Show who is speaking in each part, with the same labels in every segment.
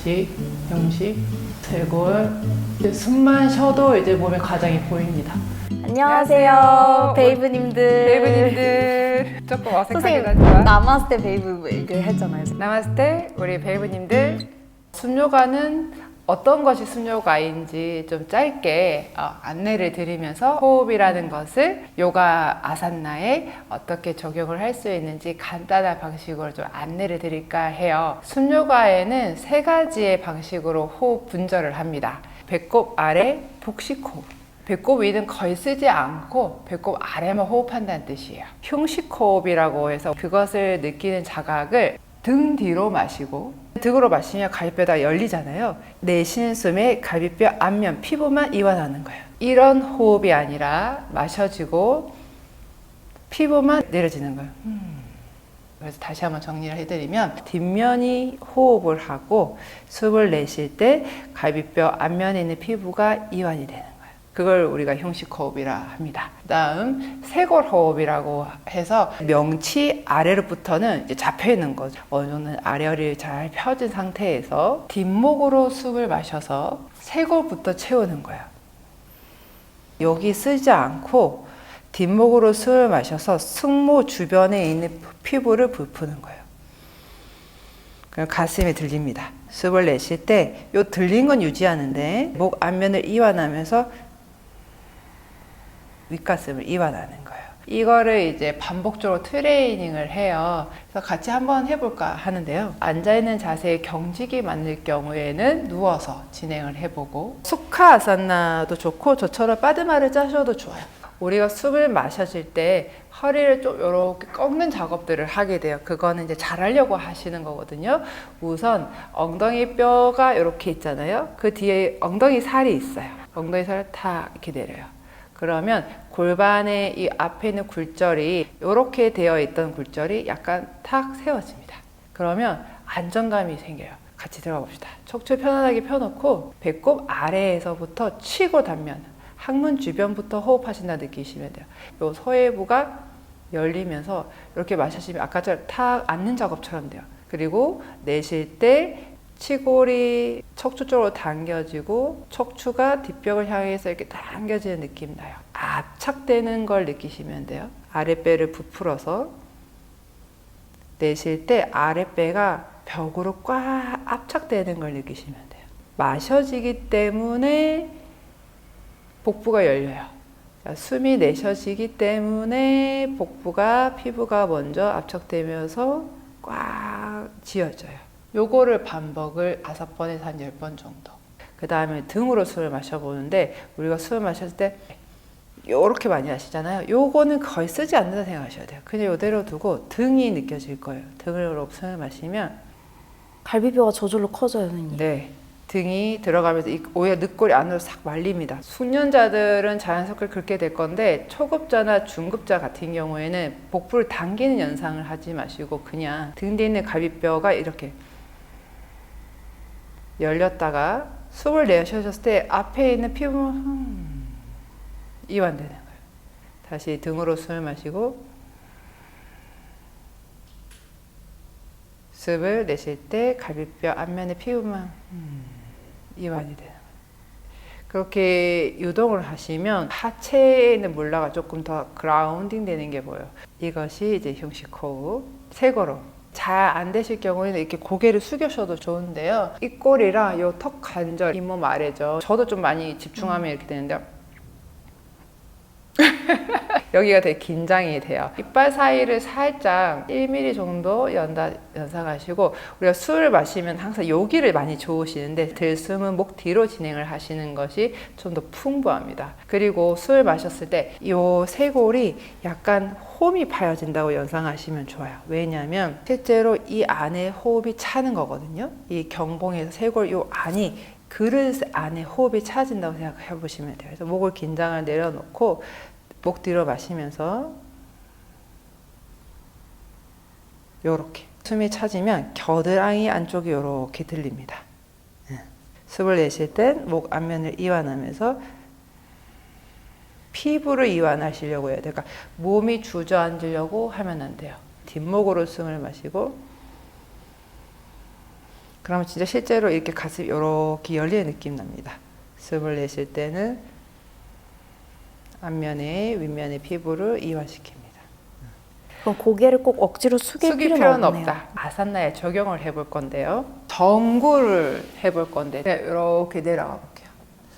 Speaker 1: 흉식, 형식, 쇄골. 이제 숨만 쉬어도 이제 몸의 과정이 보입니다.
Speaker 2: 안녕하세요, 베이브님들.
Speaker 3: 베이브님들 조금 어색하긴
Speaker 2: 선생님,
Speaker 3: 하지만
Speaker 2: 나마스테 베이브 얘기 했잖아요.
Speaker 3: 나마스테 우리 베이브님들. 숨요가는 어떤 것이 숨요가인지 좀 짧게 안내를 드리면서 호흡이라는 것을 요가 아산나에 어떻게 적용을 할 수 있는지 간단한 방식으로 좀 안내를 드릴까 해요. 숨요가에는 3가지의 방식으로 호흡 분절을 합니다. 배꼽 아래 복식호흡. 배꼽 위는 거의 쓰지 않고 배꼽 아래만 호흡한다는 뜻이에요. 흉식호흡이라고 해서 그것을 느끼는 자각을 등 뒤로 마시고, 등으로 마시면 갈비뼈가 열리잖아요. 내쉬는 숨에 갈비뼈 앞면 피부만 이완하는 거예요. 이런 호흡이 아니라 마셔지고 피부만 내려지는 거예요. 그래서 다시 한번 정리를 해드리면, 뒷면이 호흡을 하고 숨을 내쉴 때 갈비뼈 앞면에 있는 피부가 이완이 되는 거예요. 그걸 우리가 흉식호흡이라 합니다. 그 다음 쇄골호흡이라고 해서 명치 아래로부터는 이제 잡혀 있는 거죠. 어느 정도 아래를 잘 펴진 상태에서 뒷목으로 숨을 마셔서 쇄골부터 채우는 거예요. 여기 쓰지 않고 뒷목으로 숨을 마셔서 승모 주변에 있는 피부를 부푸는 거예요. 그럼 가슴이 들립니다. 숨을 내쉴 때 요 들린 건 유지하는데 목 앞면을 이완하면서 윗가슴을 이완하는 거예요. 이거를 이제 반복적으로 트레이닝을 해요. 그래서 같이 한번 해볼까 하는데요. 앉아있는 자세의 경직이 많을 경우에는 누워서 진행을 해보고, 수카아사나도 좋고 저처럼 빠드마를 짜셔도 좋아요. 우리가 숨을 마셔질 때 허리를 좀 이렇게 꺾는 작업들을 하게 돼요. 그거는 이제 잘하려고 하시는 거거든요. 우선 엉덩이 뼈가 이렇게 있잖아요. 그 뒤에 엉덩이 살이 있어요. 엉덩이 살을 탁 이렇게 내려요. 그러면 골반의 이 앞에 있는 굴절이, 이렇게 되어 있던 굴절이 약간 탁 세워집니다. 그러면 안정감이 생겨요. 같이 들어가 봅시다. 척추 편안하게 펴놓고 배꼽 아래에서부터 치고 단면, 항문 주변부터 호흡하신다 느끼시면 돼요. 요 서해부가 열리면서 이렇게 마셔지면 아까처럼 탁 앉는 작업처럼 돼요. 그리고 내쉴 때 치골이 척추 쪽으로 당겨지고 척추가 뒷벽을 향해서 이렇게 당겨지는 느낌 나요. 압착되는 걸 느끼시면 돼요. 아랫배를 부풀어서 내쉴 때 아랫배가 벽으로 꽉 압착되는 걸 느끼시면 돼요. 마셔지기 때문에 복부가 열려요. 숨이 내쉬어지기 때문에 복부가, 피부가 먼저 압착되면서 꽉 쥐어져요. 요거를 반복을 5번에서 한 10번 정도. 그 다음에 등으로 술을 마셔보는데, 우리가 술을 마실 때 요렇게 많이 하시잖아요. 요거는 거의 쓰지 않는다 생각하셔야 돼요. 그냥 요대로 두고 등이 느껴질 거예요. 등으로 술을 마시면
Speaker 2: 갈비뼈가 저절로 커져요, 선생님.
Speaker 3: 네, 등이 들어가면서 오히려 늑골이 안으로 싹 말립니다. 숙련자들은 자연스럽게 그렇게 될 건데, 초급자나 중급자 같은 경우에는 복부를 당기는 연상을 하지 마시고 그냥 등 뒤에 있는 갈비뼈가 이렇게 열렸다가 숨을 내쉬셨을 때 앞에 있는 피부는 이완되는 거예요. 다시 등으로 숨을 마시고 숨을 내쉴 때 갈비뼈 앞면의 피부만 이완이 되는 거예요. 그렇게 유동을 하시면 하체에 있는 물라가 조금 더 그라운딩 되는 게 보여요. 이것이 이제 흉식호흡. 쇄골호흡. 잘 안 되실 경우에는 이렇게 고개를 숙여셔도 좋은데요. 입꼬리랑 요 턱 관절, 잇몸 아래죠. 저도 좀 많이 집중하면 이렇게 되는데 여기가 되게 긴장이 돼요. 이빨 사이를 살짝 1mm 정도 연상하시고, 우리가 술을 마시면 항상 여기를 많이 좋으시는데 들숨은 목 뒤로 진행을 하시는 것이 좀 더 풍부합니다. 그리고 술을 마셨을 때 이 쇄골이 약간 홈이 파여진다고 연상하시면 좋아요. 왜냐하면 실제로 이 안에 호흡이 차는 거거든요. 이 경봉에서 쇄골 이 안이, 그릇 안에 호흡이 차진다고 생각해 보시면 돼요. 그래서 목을 긴장을 내려놓고 목 뒤로 마시면서 요렇게 숨이 차지면 겨드랑이 안쪽이 요렇게 들립니다. 숨을 내쉴 땐 목 앞면을 이완하면서 피부를 이완하시려고 해야 돼요. 그러니까 몸이 주저앉으려고 하면 안 돼요. 뒷목으로 숨을 마시고 그러면 진짜 실제로 이렇게 가슴이 이렇게 열리는 느낌 납니다. 숨을 내쉴 때는 앞면에 윗면의 피부를 이완시킵니다.
Speaker 2: 그럼 고개를 꼭 억지로 숙일 필요는 없네요.
Speaker 3: 없다. 아산나에 적용을 해볼 건데요. 정구를 해볼 건데 이렇게 내려가 볼게요.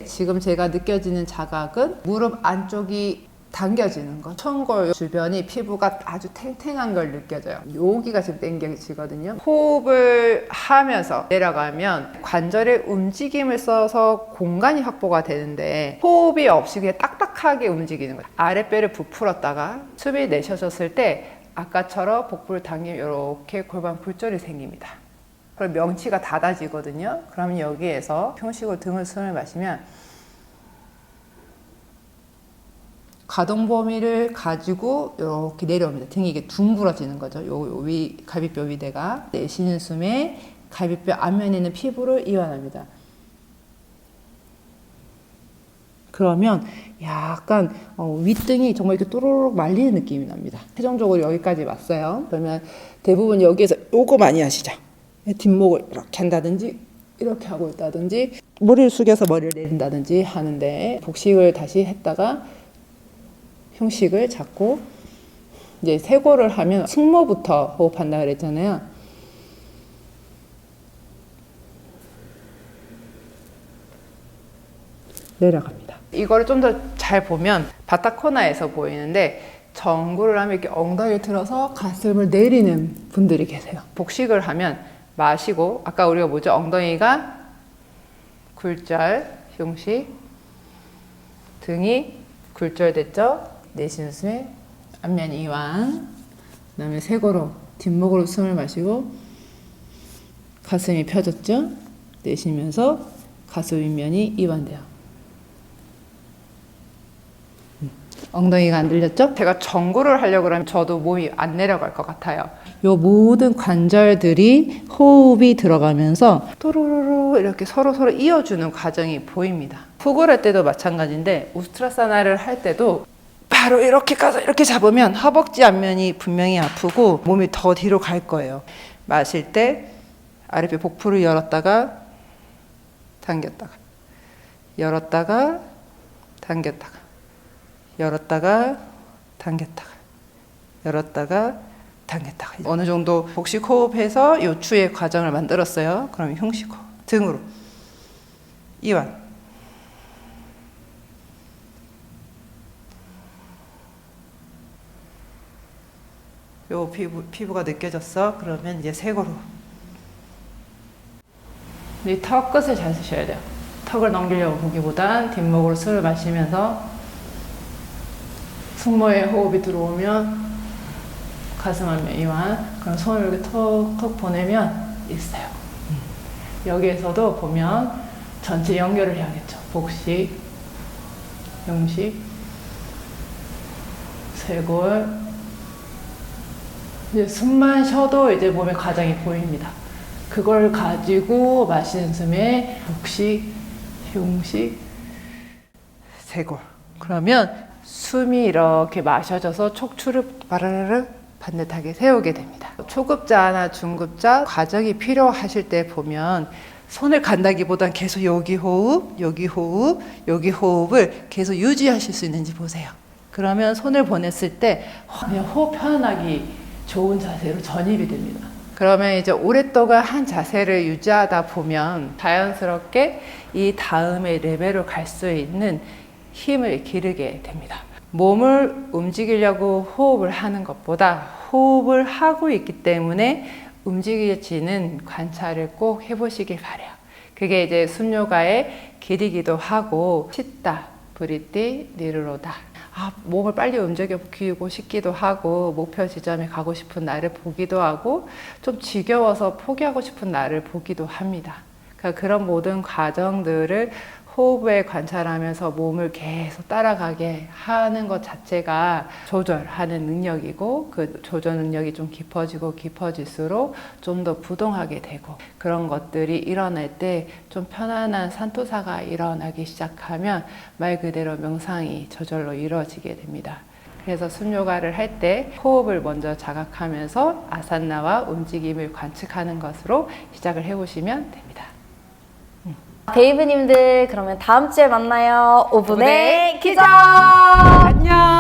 Speaker 3: 지금 제가 느껴지는 자각은 무릎 안쪽이 당겨지는 거. 천골 주변이 피부가 아주 탱탱한 걸 느껴져요. 여기가 지금 당겨지거든요. 호흡을 하면서 내려가면 관절의 움직임을 써서 공간이 확보가 되는데 호흡이 없이 그냥 딱딱하게 움직이는 거예요. 아랫배를 부풀었다가 숨이 내쉬어졌을 때 아까처럼 복부를 당기면 이렇게 골반 불절이 생깁니다. 그럼 명치가 닫아지거든요. 그러면 여기에서 평식으로 등을 숨을 마시면 가동 범위를 가지고 이렇게 내려옵니다. 등이 이게 둥그러지는 거죠. 요 위 갈비뼈 위대가 내쉬는 숨에 갈비뼈 앞면에 있는 피부를 이완합니다. 그러면 약간 윗등이 정말 이렇게 또로록 말리는 느낌이 납니다. 최종적으로 여기까지 왔어요. 그러면 대부분 여기에서 요거 많이 하시죠. 뒷목을 이렇게 한다든지 이렇게 하고 있다든지 머리를 숙여서 머리를 내린다든지 하는데 복식을 다시 했다가 흉식을 잡고 이제 쇄골을 하면 승모부터 호흡한다 그랬잖아요. 내려갑니다. 이거를 좀 더 잘 보면 바닥 코너에서 보이는데 정구를 하면 이렇게 엉덩이를 틀어서 가슴을 내리는 분들이 계세요. 복식을 하면 마시고 아까 우리가 뭐죠? 엉덩이가 굴절, 흉식, 등이 굴절됐죠? 내쉬는 숨에 앞면 이완, 그 다음에 쇄골로 뒷목으로 숨을 마시고 가슴이 펴졌죠? 내쉬면서 가슴 윗면이 이완돼요. 엉덩이가 안 들렸죠? 제가 정구를 하려고 하면 저도 몸이 안 내려갈 것 같아요. 요 모든 관절들이 호흡이 들어가면서 또르르르 이렇게 서로 이어주는 과정이 보입니다. 훅을 할 때도 마찬가지인데 우스트라사나를 할 때도 바로 이렇게 가서 이렇게 잡으면 허벅지 앞면이 분명히 아프고 몸이 더 뒤로 갈 거예요. 마실 때 아랫배 복부를 열었다가 당겼다가 열었다가 당겼다가 열었다가 당겼다가 열었다가 당겼다가 어느 정도 복식 호흡해서 요추의 과정을 만들었어요. 그럼 흉식 호흡 등으로 이완 요 피부가 느껴졌어. 그러면 이제 쇄골로 이 턱 끝을 잘 쓰셔야 돼요. 턱을 넘기려고 보기보단 뒷목으로 술을 마시면서 승모에 호흡이 들어오면 가슴 앞면 이완. 그럼 손을 이렇게 턱 보내면 있어요. 여기에서도 보면 전체 연결을 해야겠죠. 복식, 흉식, 쇄골. 이제 숨만 쉬어도 이제 몸의 과정이 보입니다. 그걸 가지고 마시는 숨에 복식, 흉식, 쇄골. 그러면 숨이 이렇게 마셔져서 척추를 바르르 반듯하게 세우게 됩니다. 초급자나 중급자 과정이 필요하실 때 보면 손을 간다기보단 계속 여기 호흡, 여기 호흡, 여기 호흡을 계속 유지하실 수 있는지 보세요. 그러면 손을 보냈을 때 그냥 호흡 편안하기 좋은 자세로 전입이 됩니다. 그러면 이제 오랫동안 한 자세를 유지하다 보면 자연스럽게 이 다음의 레벨로 갈 수 있는 힘을 기르게 됩니다. 몸을 움직이려고 호흡을 하는 것보다 호흡을 하고 있기 때문에 움직여지는 관찰을 꼭 해보시길 바래요. 그게 이제 숨요가의 길이기도 하고 치타, 브리티, 니르로다. 몸을 빨리 움직이고 싶기도 하고 목표 지점에 가고 싶은 나를 보기도 하고 좀 지겨워서 포기하고 싶은 나를 보기도 합니다. 그러니까 그런 모든 과정들을 호흡에 관찰하면서 몸을 계속 따라가게 하는 것 자체가 조절하는 능력이고 그 조절 능력이 좀 깊어지고 깊어질수록 좀 더 부동하게 되고 그런 것들이 일어날 때 좀 편안한 산토사가 일어나기 시작하면 말 그대로 명상이 저절로 이루어지게 됩니다. 그래서 숨요가를 할 때 호흡을 먼저 자각하면서 아사나와 움직임을 관측하는 것으로 시작을 해보시면 됩니다.
Speaker 2: 베이브님들 그러면 다음 주에 만나요. 5분의 기적!
Speaker 3: 안녕!